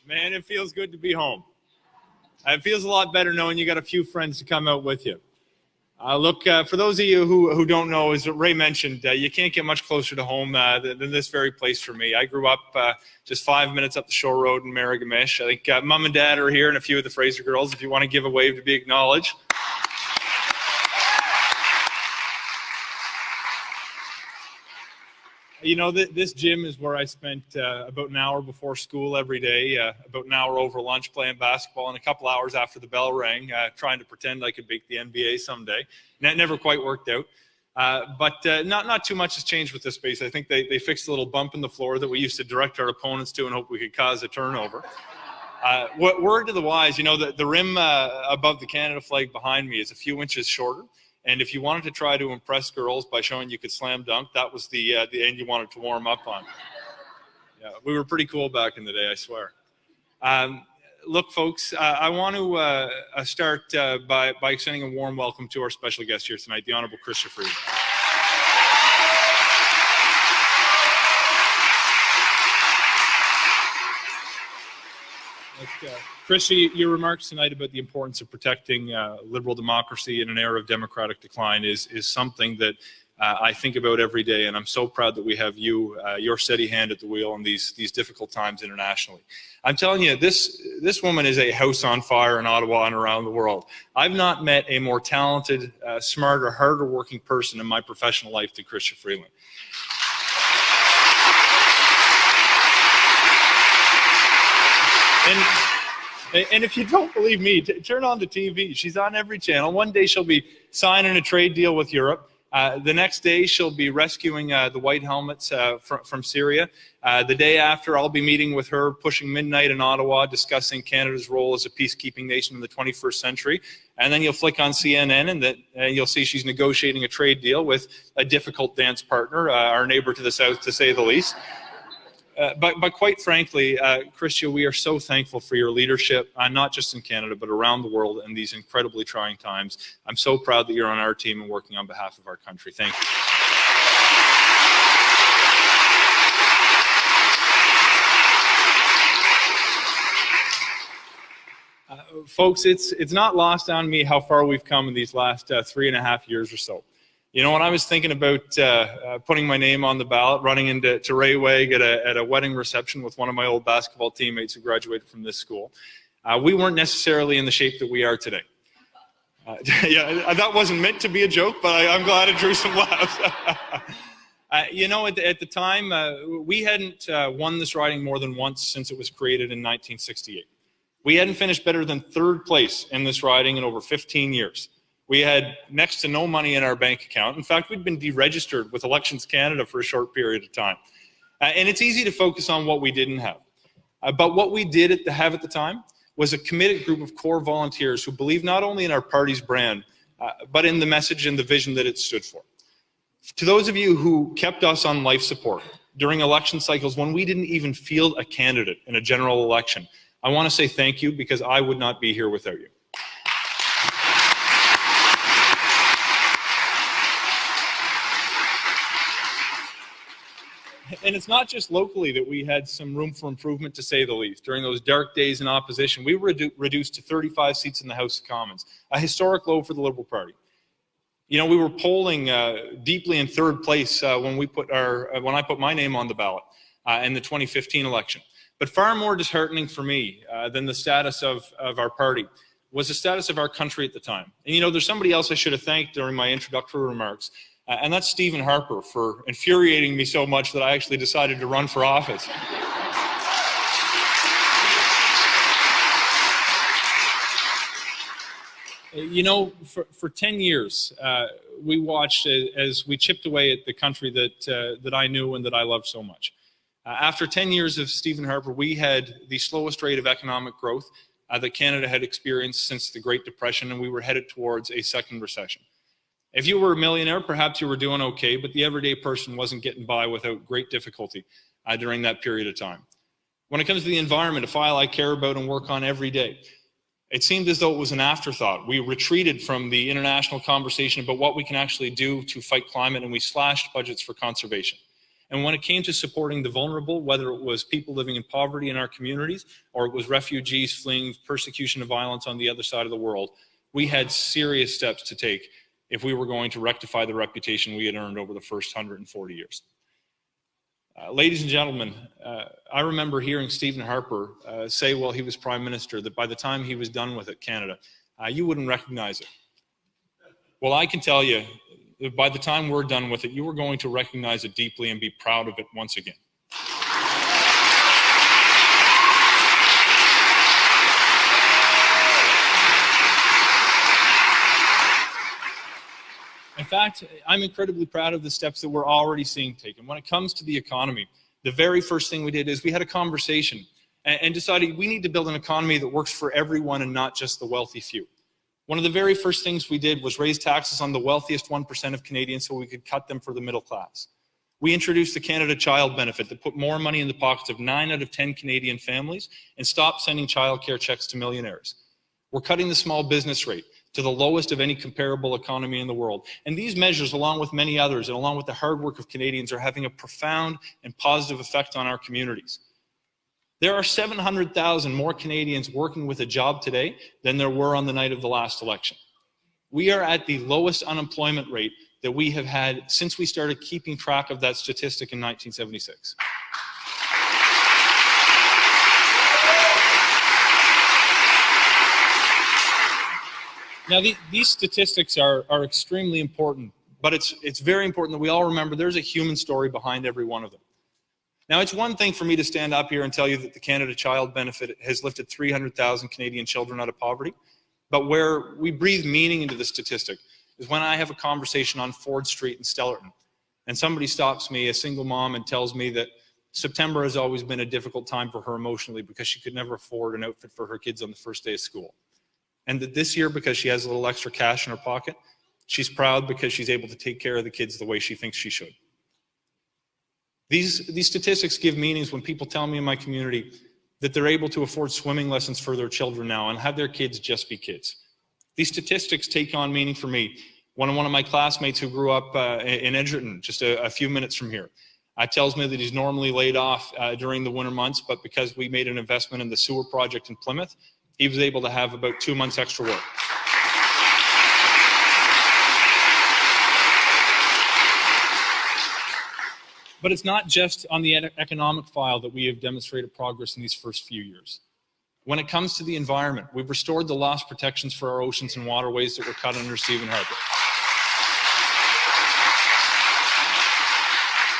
Man, it feels good to be home. It feels a lot better knowing you got a few friends to come out with you. Look, for those of you who don't know, as Ray mentioned, you can't get much closer to home than this very place for me. I grew up just 5 minutes up the shore road in Marigamish. I think Mom and Dad are here and a few of the Fraser girls, if you want to give a wave to be acknowledged. You know, this gym is where I spent about an hour before school every day, about an hour over lunch playing basketball, and a couple hours after the bell rang, trying to pretend I could make the NBA someday. And that never quite worked out. But not too much has changed with this space. I think they fixed a little bump in the floor that we used to direct our opponents to and hope we could cause a turnover. Word to the wise, you know, the rim above the Canada flag behind me is a few inches shorter. And if you wanted to try to impress girls by showing you could slam dunk, that was the end you wanted to warm up on. Yeah, we were pretty cool back in the day, I swear. Look, folks, I want to start by extending a warm welcome to our special guest here tonight, the Honourable Sean Fraser. Chris, your remarks tonight about the importance of protecting liberal democracy in an era of democratic decline is something that I think about every day, and I'm so proud that we have you, your steady hand at the wheel in these difficult times internationally. I'm telling you, this woman is a house on fire in Ottawa and around the world. I've not met a more talented, smarter, harder working person in my professional life than Chrystia Freeland. And if you don't believe me, turn on the TV. She's on every channel. One day she'll be signing a trade deal with Europe. The next day she'll be rescuing the white helmets from Syria. The day after, I'll be meeting with her, pushing midnight in Ottawa, discussing Canada's role as a peacekeeping nation in the 21st century. And then you'll flick on CNN and you'll see she's negotiating a trade deal with a difficult dance partner, our neighbor to the south, to say the least. But quite frankly, Chrystia, we are so thankful for your leadership, not just in Canada, but around the world in these incredibly trying times. I'm so proud that you're on our team and working on behalf of our country. Thank you. Folks, it's not lost on me how far we've come in these last 3.5 years or so. You know, when I was thinking about putting my name on the ballot, running into Ray Wag at a wedding reception with one of my old basketball teammates who graduated from this school, we weren't necessarily in the shape that we are today. Yeah, that wasn't meant to be a joke, but I'm glad it drew some laughs. You know, at the time, we hadn't won this riding more than once since it was created in 1968. We hadn't finished better than third place in this riding in over 15 years. We had next to no money in our bank account. In fact, we'd been deregistered with Elections Canada for a short period of time. And it's easy to focus on what we didn't have. But what we did have at the time was a committed group of core volunteers who believed not only in our party's brand, but in the message and the vision that it stood for. To those of you who kept us on life support during election cycles when we didn't even field a candidate in a general election, I want to say thank you, because I would not be here without you. And it's not just locally that we had some room for improvement, to say the least. During those dark days in opposition, we were reduced to 35 seats in the House of Commons, a historic low for the Liberal Party. You know, we were polling deeply in third place when I put my name on the ballot in the 2015 election. But far more disheartening for me than the status of our party was the status of our country at the time. And you know, there's somebody else I should have thanked during my introductory remarks. And that's Stephen Harper for infuriating me so much that I actually decided to run for office. You know, for 10 years, we watched as we chipped away at the country that I knew and that I loved so much. After 10 years of Stephen Harper, we had the slowest rate of economic growth that Canada had experienced since the Great Depression, and we were headed towards a second recession. If you were a millionaire, perhaps you were doing okay, but the everyday person wasn't getting by without great difficulty during that period of time. When it comes to the environment, a file I care about and work on every day, it seemed as though it was an afterthought. We retreated from the international conversation about what we can actually do to fight climate, and we slashed budgets for conservation. And when it came to supporting the vulnerable, whether it was people living in poverty in our communities or it was refugees fleeing persecution and violence on the other side of the world, we had serious steps to take if we were going to rectify the reputation we had earned over the first 140 years. Ladies and gentlemen, I remember hearing Stephen Harper say while he was Prime Minister that by the time he was done with it, Canada, you wouldn't recognize it. Well, I can tell you, by the time we're done with it, you are going to recognize it deeply and be proud of it once again. In fact, I'm incredibly proud of the steps that we're already seeing taken. When it comes to the economy, the very first thing we did is we had a conversation and decided we need to build an economy that works for everyone and not just the wealthy few. One of the very first things we did was raise taxes on the wealthiest 1% of Canadians so we could cut them for the middle class. We introduced the Canada Child Benefit that put more money in the pockets of 9 out of 10 Canadian families and stopped sending childcare checks to millionaires. We're cutting the small business rate to the lowest of any comparable economy in the world. And these measures, along with many others, and along with the hard work of Canadians, are having a profound and positive effect on our communities. There are 700,000 more Canadians working with a job today than there were on the night of the last election. We are at the lowest unemployment rate that we have had since we started keeping track of that statistic in 1976. Now, these statistics are extremely important, but it's very important that we all remember there's a human story behind every one of them. Now, it's one thing for me to stand up here and tell you that the Canada Child Benefit has lifted 300,000 Canadian children out of poverty, but where we breathe meaning into the statistic is when I have a conversation on Ford Street in Stellarton, and somebody stops me, a single mom, and tells me that September has always been a difficult time for her emotionally because she could never afford an outfit for her kids on the first day of school. And that this year, because she has a little extra cash in her pocket, she's proud because she's able to take care of the kids the way she thinks she should. These statistics give meanings when people tell me in my community that they're able to afford swimming lessons for their children now and have their kids just be kids. These statistics take on meaning for me. One of my classmates who grew up in Edgerton, just a few minutes from here, tells me that he's normally laid off during the winter months, but because we made an investment in the sewer project in Plymouth, he was able to have about 2 months extra work. But it's not just on the economic file that we have demonstrated progress in these first few years. When it comes to the environment, we've restored the lost protections for our oceans and waterways that were cut under Stephen Harper.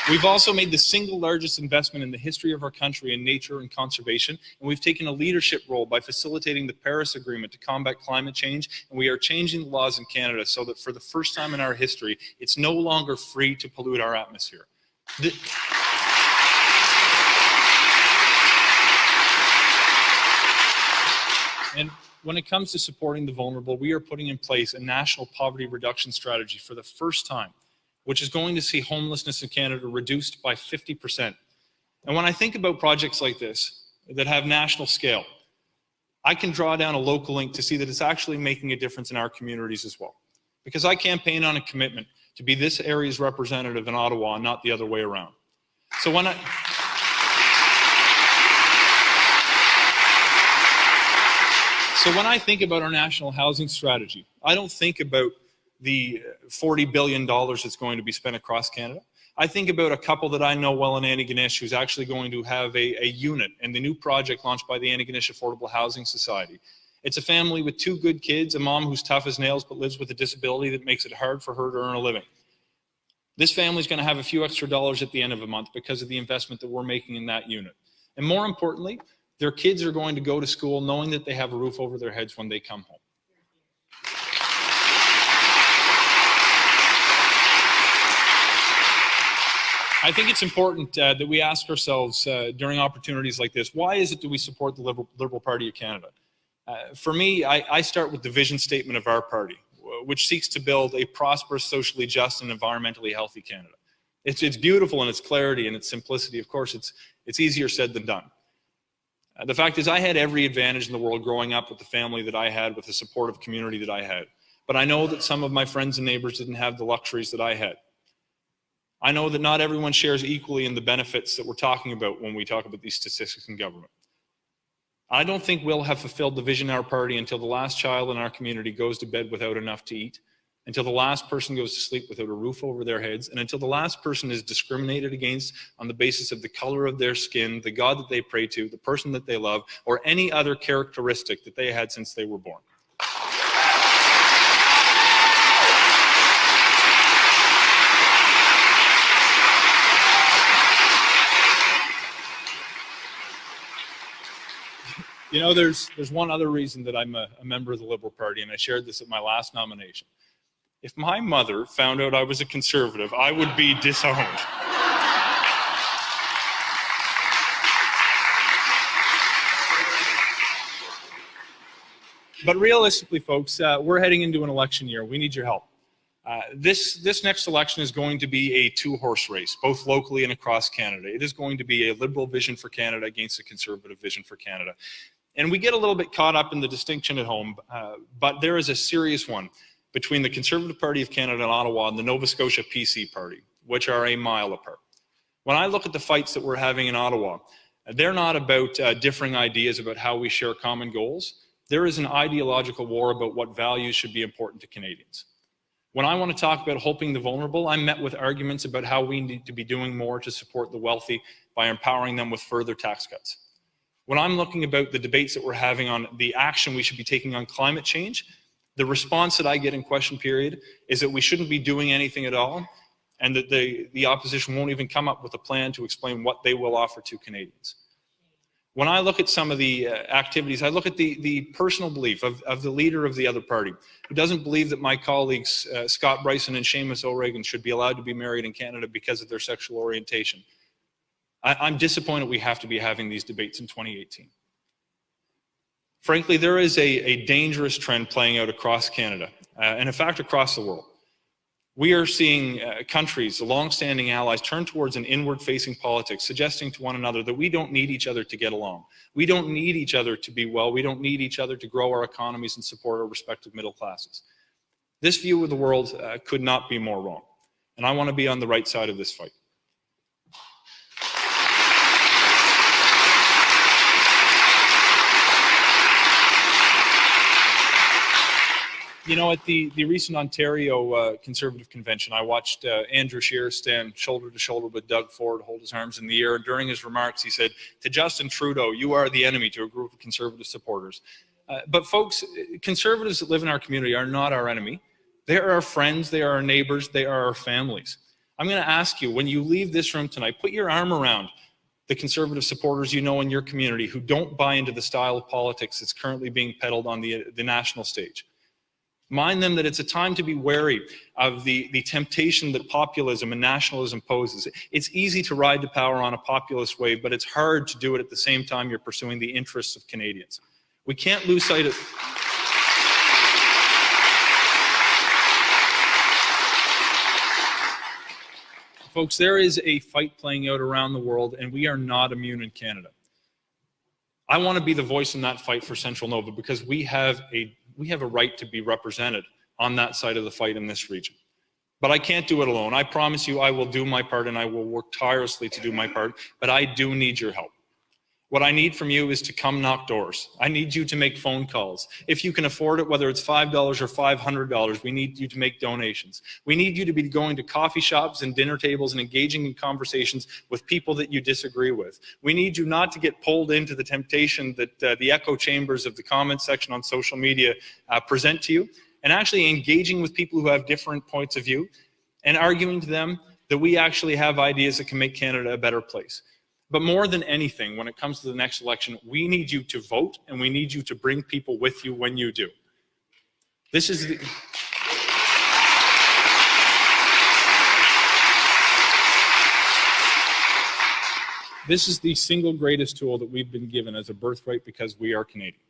We've also made the single largest investment in the history of our country in nature and conservation, and we've taken a leadership role by facilitating the Paris Agreement to combat climate change, and we are changing the laws in Canada so that for the first time in our history, it's no longer free to pollute our atmosphere. And when it comes to supporting the vulnerable, we are putting in place a national poverty reduction strategy for the first time, which is going to see homelessness in Canada reduced by 50%. And when I think about projects like this that have national scale, I can draw down a local link to see that it's actually making a difference in our communities as well. Because I campaign on a commitment to be this area's representative in Ottawa and not the other way around. So when I think about our national housing strategy, I don't think about the $40 billion that's going to be spent across Canada. I think about a couple that I know well in Antigonish who's actually going to have a unit in the new project launched by the Antigonish Affordable Housing Society. It's a family with 2 good kids, a mom who's tough as nails but lives with a disability that makes it hard for her to earn a living. This family's going to have a few extra dollars at the end of a month because of the investment that we're making in that unit. And more importantly, their kids are going to go to school knowing that they have a roof over their heads when they come home. I think it's important that we ask ourselves during opportunities like this, why is it that we support the Liberal Party of Canada? For me, I start with the vision statement of our party, which seeks to build a prosperous, socially just, and environmentally healthy Canada. It's beautiful in its clarity and its simplicity. Of course, it's easier said than done. The fact is, I had every advantage in the world growing up with the family that I had, with the supportive community that I had. But I know that some of my friends and neighbors didn't have the luxuries that I had. I know that not everyone shares equally in the benefits that we're talking about when we talk about these statistics in government. I don't think we'll have fulfilled the vision in our party until the last child in our community goes to bed without enough to eat, until the last person goes to sleep without a roof over their heads, and until the last person is discriminated against on the basis of the color of their skin, the God that they pray to, the person that they love, or any other characteristic that they had since they were born. You know, there's one other reason that I'm a member of the Liberal Party, and I shared this at my last nomination. If my mother found out I was a Conservative, I would be disowned. But realistically, folks, we're heading into an election year. We need your help. This next election is going to be a two-horse race, both locally and across Canada. It is going to be a Liberal vision for Canada against a Conservative vision for Canada. And we get a little bit caught up in the distinction at home, but there is a serious one between the Conservative Party of Canada in Ottawa and the Nova Scotia PC Party, which are a mile apart. When I look at the fights that we're having in Ottawa, they're not about differing ideas about how we share common goals. There is an ideological war about what values should be important to Canadians. When I want to talk about helping the vulnerable, I'm met with arguments about how we need to be doing more to support the wealthy by empowering them with further tax cuts. When I'm looking about the debates that we're having on the action we should be taking on climate change, the response that I get in question period is that we shouldn't be doing anything at all, and that the opposition won't even come up with a plan to explain what they will offer to Canadians. When I look at some of the activities, I look at the personal belief of the leader of the other party, who doesn't believe that my colleagues, Scott Bryson and Seamus O'Regan, should be allowed to be married in Canada because of their sexual orientation. I'm disappointed we have to be having these debates in 2018. Frankly, there is a dangerous trend playing out across Canada, and in fact across the world. We are seeing countries, long-standing allies, turn towards an inward-facing politics, suggesting to one another that we don't need each other to get along. We don't need each other to be well. We don't need each other to grow our economies and support our respective middle classes. This view of the world could not be more wrong, and I want to be on the right side of this fight. You know, at the recent Ontario Conservative Convention, I watched Andrew Scheer stand shoulder to shoulder with Doug Ford, hold his arms in the air. And during his remarks, he said, "To Justin Trudeau, you are the enemy," to a group of Conservative supporters. But folks, Conservatives that live in our community are not our enemy. They are our friends, they are our neighbors, they are our families. I'm going to ask you, when you leave this room tonight, put your arm around the Conservative supporters you know in your community who don't buy into the style of politics that's currently being peddled on the national stage. Mind them that it's a time to be wary of the temptation that populism and nationalism poses. It's easy to ride to power on a populist wave, but it's hard to do it at the same time you're pursuing the interests of Canadians. We can't lose sight of... Folks, there is a fight playing out around the world, and we are not immune in Canada. I want to be the voice in that fight for Central Nova because we have a right to be represented on that side of the fight in this region. But I can't do it alone. I promise you I will do my part and I will work tirelessly to do my part, but I do need your help. What I need from you is to come knock doors. I need you to make phone calls. If you can afford it, whether it's $5 or $500, we need you to make donations. We need you to be going to coffee shops and dinner tables and engaging in conversations with people that you disagree with. We need you not to get pulled into the temptation that the echo chambers of the comment section on social media present to you, and actually engaging with people who have different points of view and arguing to them that we actually have ideas that can make Canada a better place. But more than anything, when it comes to the next election, we need you to vote, and we need you to bring people with you when you do. This is the single greatest tool that we've been given as a birthright because we are Canadian.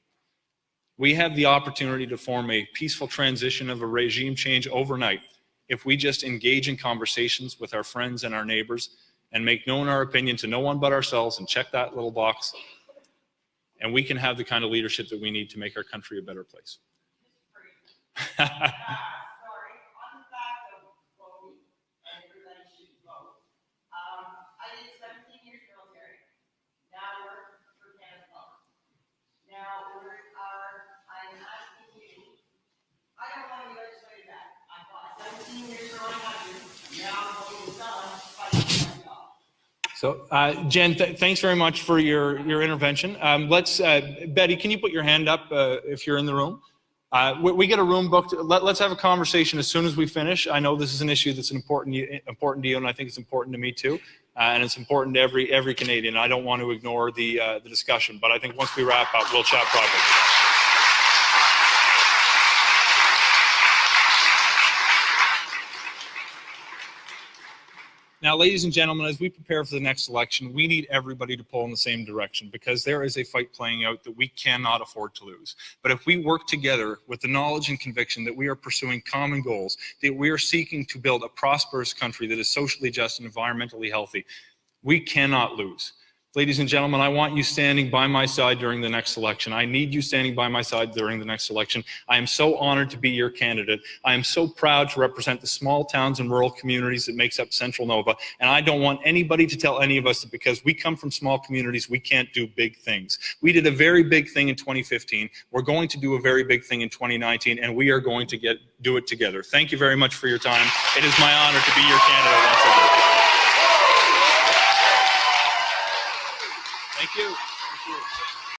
We have the opportunity to form a peaceful transition of a regime change overnight if we just engage in conversations with our friends and our neighbors and make known our opinion to no one but ourselves and check that little box. And we can have the kind of leadership that we need to make our country a better place. So, Jen, thanks very much for your intervention. Betty, can you put your hand up if you're in the room? We get a room booked. Let's have a conversation as soon as we finish. I know this is an issue that's important to you, and I think it's important to me too. And it's important to every Canadian. I don't want to ignore the discussion, but I think once we wrap up, we'll chat privately. Now, ladies and gentlemen, as we prepare for the next election, we need everybody to pull in the same direction because there is a fight playing out that we cannot afford to lose. But if we work together with the knowledge and conviction that we are pursuing common goals, that we are seeking to build a prosperous country that is socially just and environmentally healthy, we cannot lose. Ladies and gentlemen, I want you standing by my side during the next election. I need you standing by my side during the next election. I am so honored to be your candidate. I am so proud to represent the small towns and rural communities that makes up Central Nova. And I don't want anybody to tell any of us that because we come from small communities, we can't do big things. We did a very big thing in 2015. We're going to do a very big thing in 2019, and we are going to do it together. Thank you very much for your time. It is my honor to be your candidate once again.